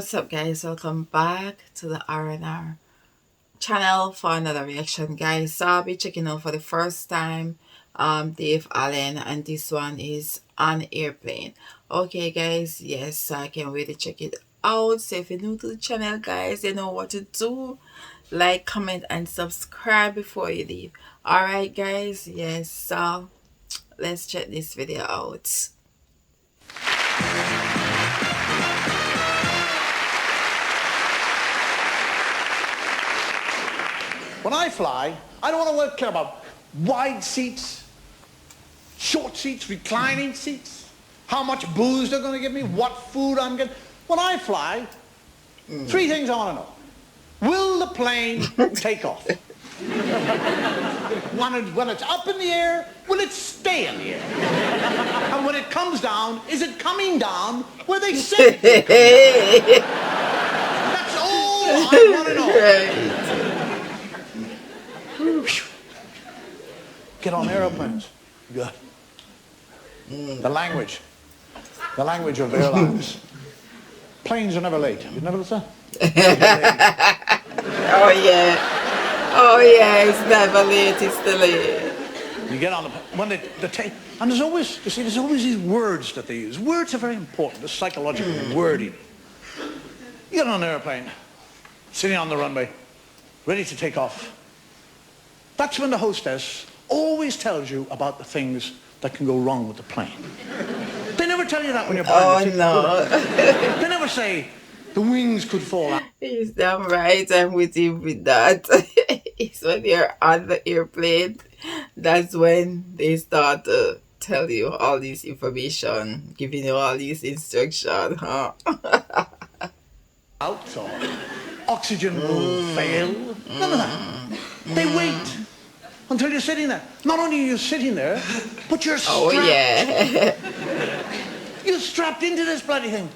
What's up, guys? Welcome back to the R&R channel for another reaction, guys. So I'll be checking out for the first time Dave Allen, and this one is On Airplane. Okay, guys, yes, so I can't wait to check it out. So if you're new to the channel, guys, you know what to do. Like, comment, and subscribe before you leave. Alright, guys, yes, so let's check this video out. When I fly, I don't want to care about wide seats, short seats, reclining seats, how much booze they're going to give me, what food I'm getting. When I fly, three things I want to know. Will the plane take off? When it's up in the air, will it stay in the air? And when it comes down, is it coming down where they say it? That's all I want to know. Get on airplanes. Good. The language of airlines. Planes are never late. Have you never listened? Oh yeah, it's never late, it's delayed. You get on the when they take, and there's always these words that they use. Words are very important. The psychological wording. You get on an airplane, sitting on the runway, ready to take off. That's when the hostess always tells you about the things that can go wrong with the plane. They never tell you that when you're buying the ticket. No. They never say the wings could fall out. He's damn right, I'm with him with that. It's when you're on the airplane, that's when they start to tell you all this information, giving you all these instructions, huh? Out, or oxygen will fail. None of that. They wait until you're sitting there. Not only are you sitting there, but you're strapped. Oh yeah. You're strapped into this bloody thing.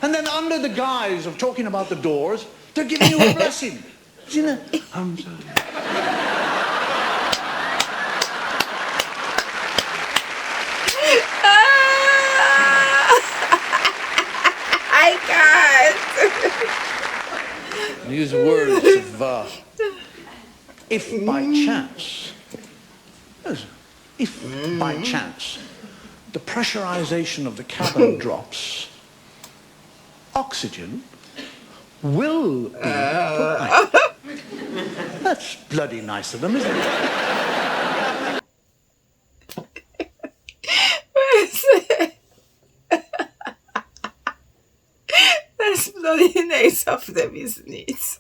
And then under the guise of talking about the doors, they're giving you a blessing. You know? I'm sorry. I can't. Use words of, if by chance, by chance, the pressurization of the cabin drops, oxygen will be provided. That's bloody nice of them, isn't it? That's bloody nice of them, isn't it?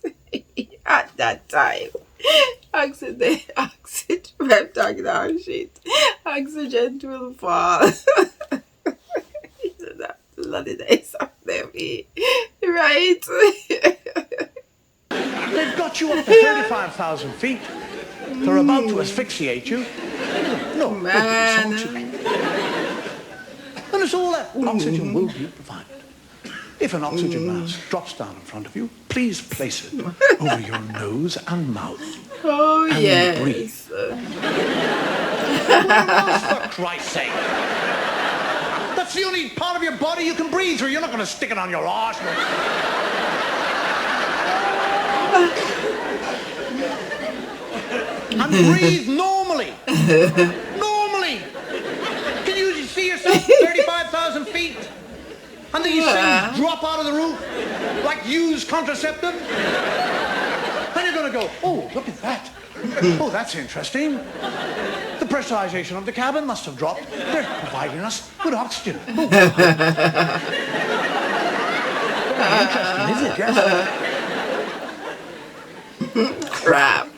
At that time. Oxygen, I'm talking about shit. Oxygen will fall. Isn't that bloody nice of them, right? They've got you up to 35,000 feet. They're about to asphyxiate you. No, Man. And it's all that. Oxygen will be provided. If an oxygen mask drops down in front of you, please place it over your nose and mouth. Oh, and yes. Breathe. For Christ's sake. That's the only part of your body you can breathe through. You're not going to stick it on your arse. And breathe normally. Normally. Can you see yourself 35,000 feet? And these things drop out of the roof like used contraceptive? And you're going to go, oh, look at that. Oh, that's interesting. The pressurization of the cabin must have dropped. They're providing us with oxygen. Oh, interesting, isn't it? Yes. Crap.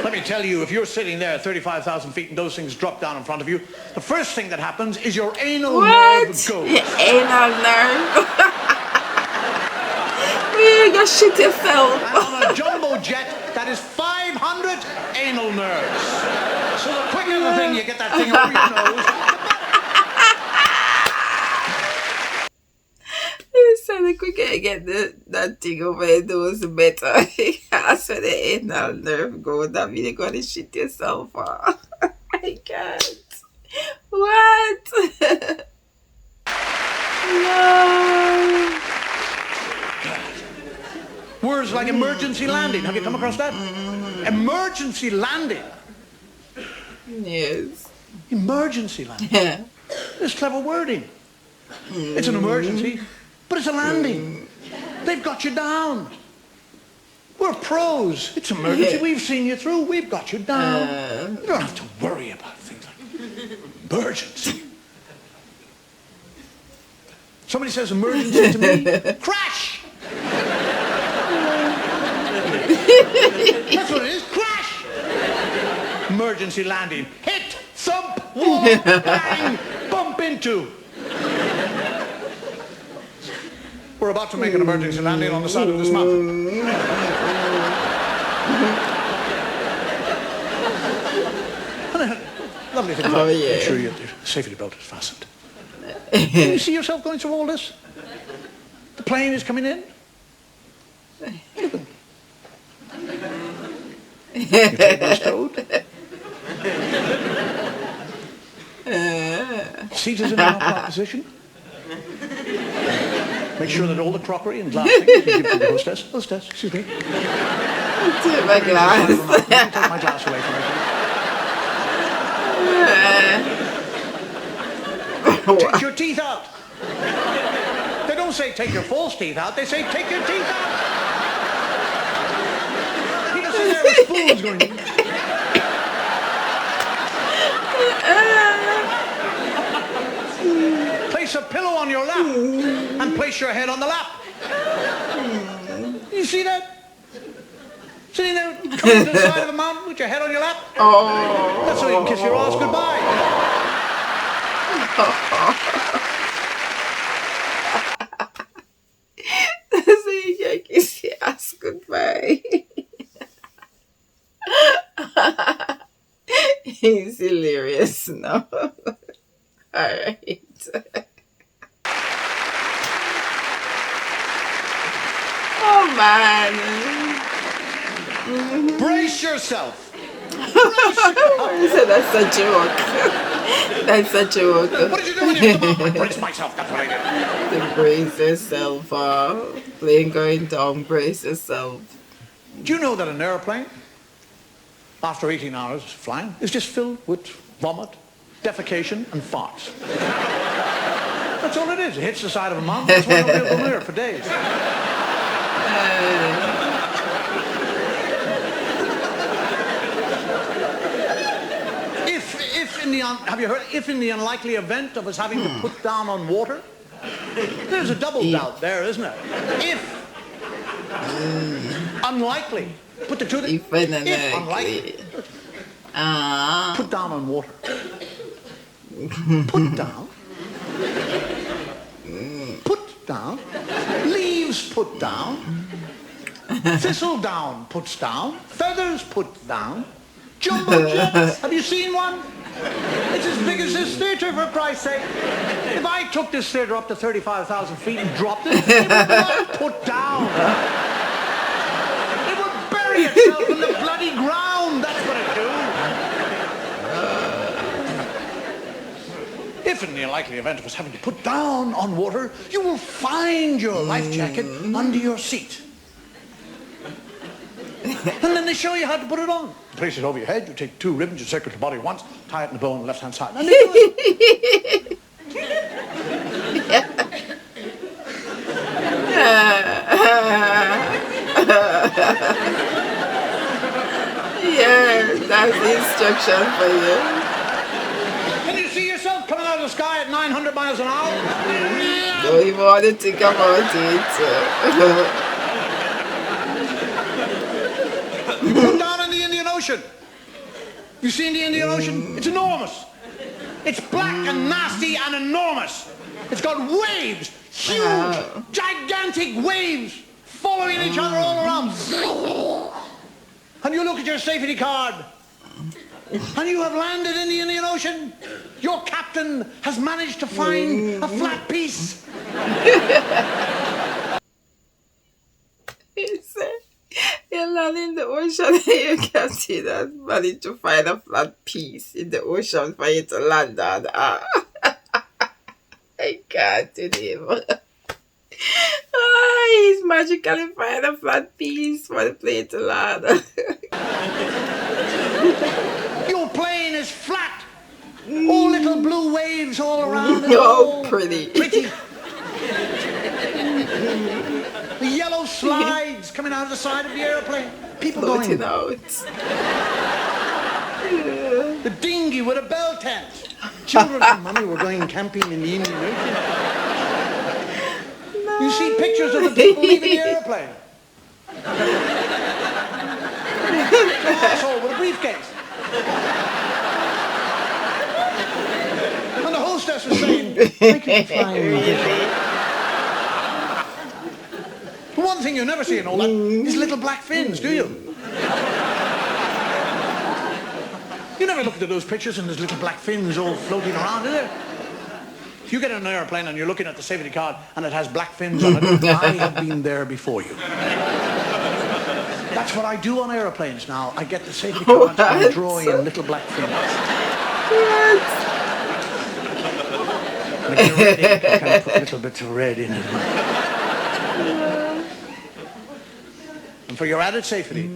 Let me tell you, if you're sitting there at 35,000 feet and those things drop down in front of you, the first thing that happens is your anal nerve goes. Anal nerve? You got shit yourself. And on a jumbo jet, that is 500 anal nerves. So the quicker the thing you get that thing over your nose, So the quicker I get that thing over your nose, the better. That's where the anal nerve goes. That means you're gonna shit yourself. I can't. What? No. emergency landing. Have you come across that? Emergency landing. Yes. Emergency landing. Yeah. It's clever wording. It's an emergency, but it's a landing. They've got you down. We're pros. It's emergency. We've seen you through. We've got you down. You don't have to worry about things like emergency. Somebody says emergency to me, crash! That's what it is, crash! Emergency landing. Hit, thump, wall, bang, bump into. We're about to make an emergency landing on the side of this mountain. Lovely thing. Oh, yeah. Make sure your safety belt is fastened. Can you see yourself going through all this? The plane is coming in. Your table is stowed. Seat is in an upright position. Make sure that all the crockery and glass things you give to the hostess. Hostess, excuse me. Take my glass. Take my glass away from me. Take your teeth out. They don't say take your false teeth out. They say take your teeth out. He doesn't there with spoons going. Place a pillow on your lap and place your head on the lap. You see that? Sitting there, coming to the side of the mountain with your head on your lap. Oh. That's so you can kiss your ass goodbye. So you can kiss your ass goodbye. He's hilarious now. Alright. Oh man. Brace yourself. So that's a joke. That's a joke. What did you do when you come on? I brace myself. That's what I did. To brace yourself. Plane going down, brace yourself. Do you know that an airplane, after 18 hours flying, is just filled with vomit, defecation, and farts? That's all it is. It hits the side of a mountain. That's why nobody will go near it for days. Have you heard? If in the unlikely event of us having to put down on water, there's a double doubt there, isn't it? If unlikely, put the two. If unlikely. Put down on water. Put down. Put down. Leaves put down. Thistle down puts down. Feathers put down. Jumbo jets. Have you seen one? It's as big as this theatre, for Christ's sake. If I took this theatre up to 35,000 feet and dropped it, it would not put down. It would bury itself in the bloody ground. That's what it'd do. If in the unlikely event of us having to put down on water, you will find your life jacket under your seat. And then they show you how to put it on. You place it over your head, you take two ribbons, you circle your body once, tie it in a bow on the left-hand side. And they do it. Yeah, that's the instruction for you. Can you see yourself coming out of the sky at 900 miles an hour? Don't even want to think about it. Put down in the Indian Ocean. You seen the Indian Ocean? It's enormous. It's black and nasty and enormous. It's got waves, huge, gigantic waves following each other all around. And you look at your safety card and you have landed in the Indian Ocean. Your captain has managed to find a flat piece. He said, you land in the ocean and you can see that managed to find a flat piece in the ocean for you to land on. I can't do it. He's magically find a flat piece for the plane to land. Your plane is flat. All little blue waves all around it. Oh, pretty. Pretty. The yellow slides coming out of the side of the airplane. People Floating going. out. The dinghy with a bell tent. Children and Mummy were going camping in the Indian Ocean. You see pictures of the people leaving the airplane. Asshole with a briefcase. And the hostess was saying, thank you for flying. The one thing you never see in all that is little black fins, do you? You never looked at those pictures and there's little black fins all floating around, is there? If you get in an airplane and you're looking at the safety card and it has black fins on it, I have been there before you. That's what I do on airplanes now. I get the safety cards and draw in little black fins. When you're ready, you can put little bits of red in it. And for your added safety,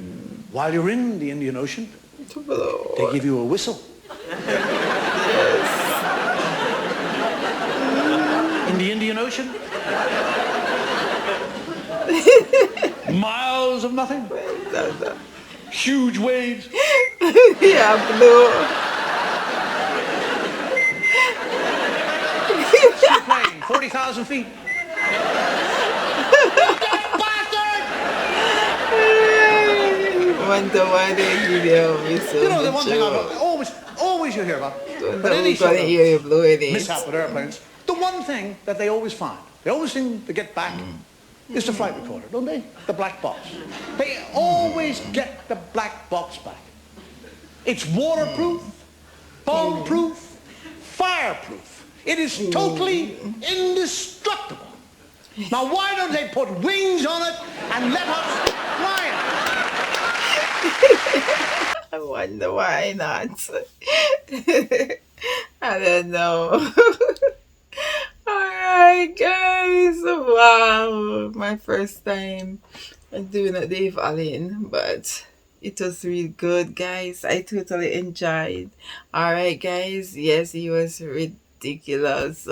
while you're in the Indian Ocean, they give you a whistle. In the Indian Ocean, miles of nothing, huge waves. Yeah, blue. Plane, 40,000 feet. Wonder why they give you a whistle. You know, the one thing I've always you hear about, but any sort of hear you blow it in. mishap with airplanes, the one thing that they always find, they always seem to get back, is the flight recorder, don't they? The black box. They always get the black box back. It's waterproof, bomb-proof, fireproof. It is totally indestructible. Now, why don't they put wings on it and let us fly it? I wonder why not. I don't know. Alright, guys. Wow. My first time doing a Dave Allen, but it was really good, guys. I totally enjoyed. Alright, guys. Yes, he was ridiculous.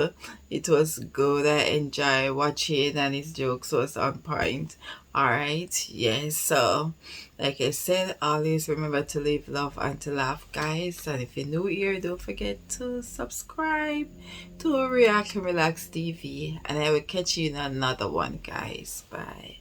It was good. I enjoyed watching, and his jokes was on point. Alright, yes. So, like I said, always remember to live, love, and to laugh, guys. And if you're new here, don't forget to subscribe to React and Relax TV. And I will catch you in another one, guys. Bye.